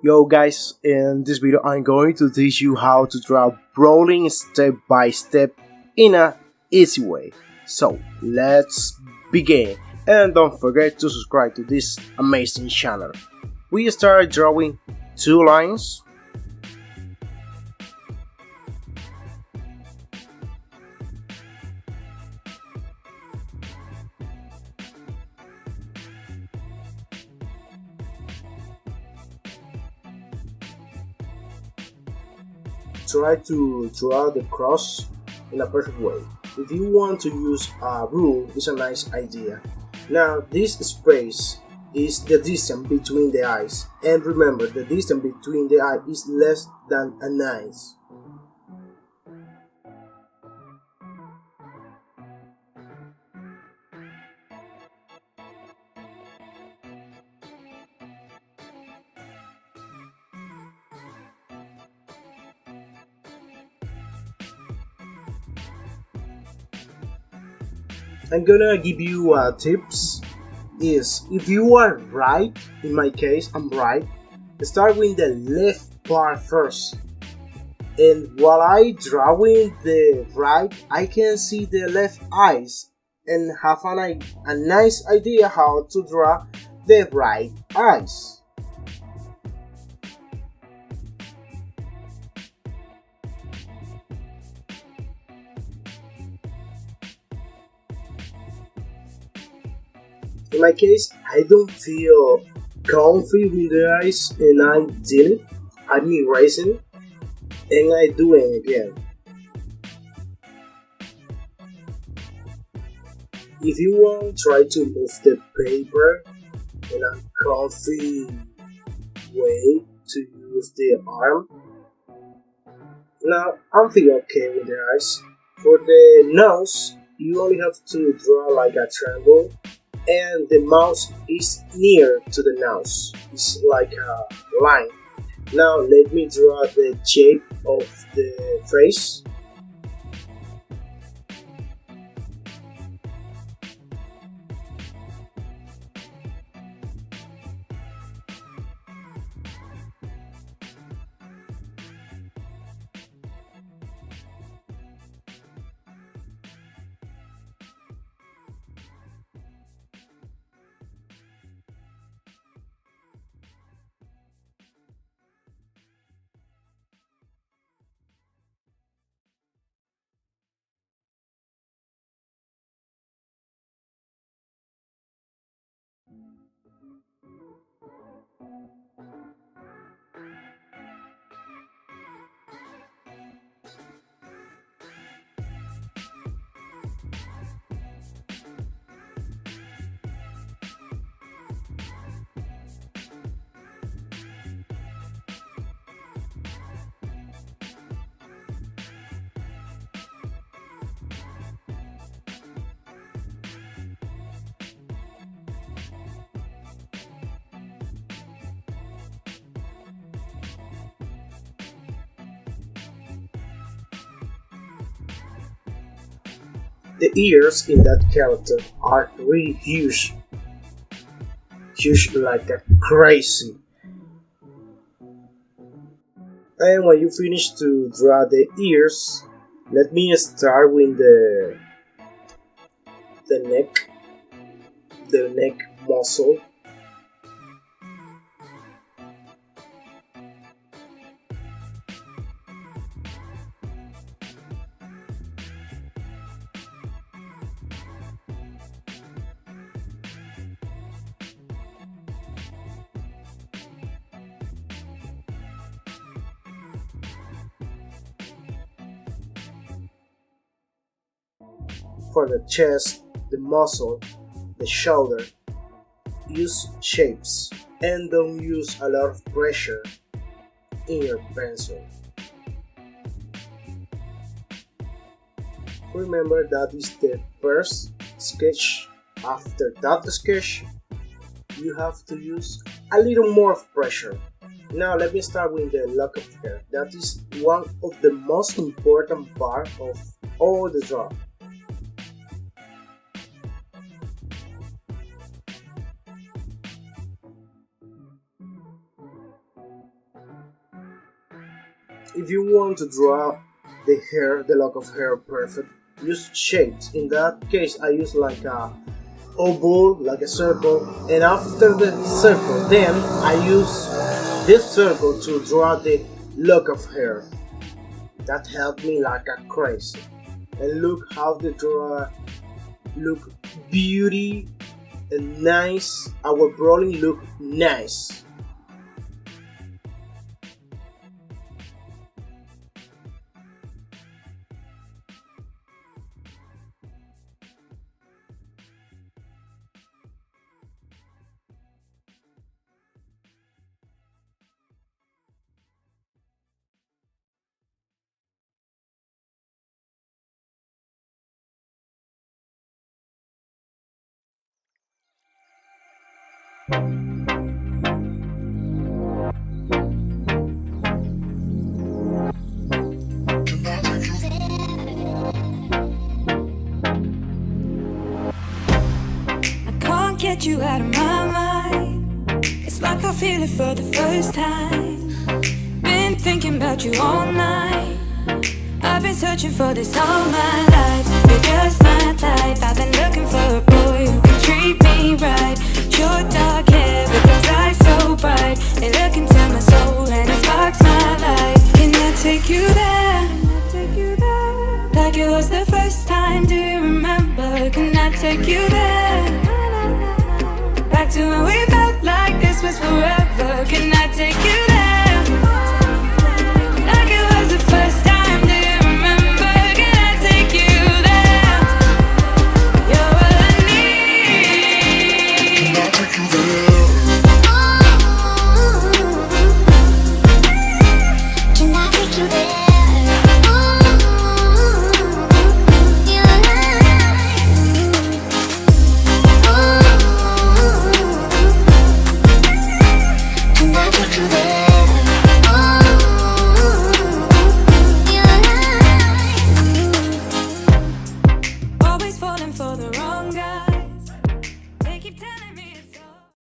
Yo guys, in this video I'm going to teach you how to draw brawling step by step in a easy way. So let's begin, and don't forget to subscribe to this amazing channel. We start drawing two lines. Try to draw the cross in a perfect way. If you want to use a rule, it's a nice idea. Now this space is the distance between the eyes, and remember the distance between the eye is less than an eyes. I'm gonna give you tips. Is if you are right, in my case I'm right, start with the left part first, and while I drawing the right I can see the left eyes and have a nice idea how to draw the right eyes. In my case, I don't feel comfy with the eyes and I did it. I'm erasing and I do it again. If you want, try to move the paper in a comfy way to use the arm. Now, I'm feeling okay with the eyes. For the nose, you only have to draw like a triangle, and the mouth is near to the nose. It's like a line. Now let me draw the shape of the face. The ears in that character are really huge like a crazy. And when you finish to draw the ears, let me start with the neck, the neck muscle. For the chest, the muscle, the shoulder, use shapes and don't use a lot of pressure in your pencil. Remember that is the first sketch. After that sketch, you have to use a little more of pressure. Now let me start with the lock of hair. That is one of the most important part of all the drawing. If you want to draw the lock of hair perfect, use shapes. In that case, I use like a oval, like a circle, and after the circle, then I use this circle to draw the lock of hair. That helped me like a crazy. And look how the draw look beauty and nice. Our BROLY look nice. Get you out of my mind. It's like I feel it for the first time. Been thinking about you all night. I've been searching for this all my life. You're just my type. I've been looking for a boy who can treat me right. Your dark hair with those eyes so bright. They look into my soul and it sparks my life. Can I take you there? Like it was the first time. Do you remember? Can I take you there?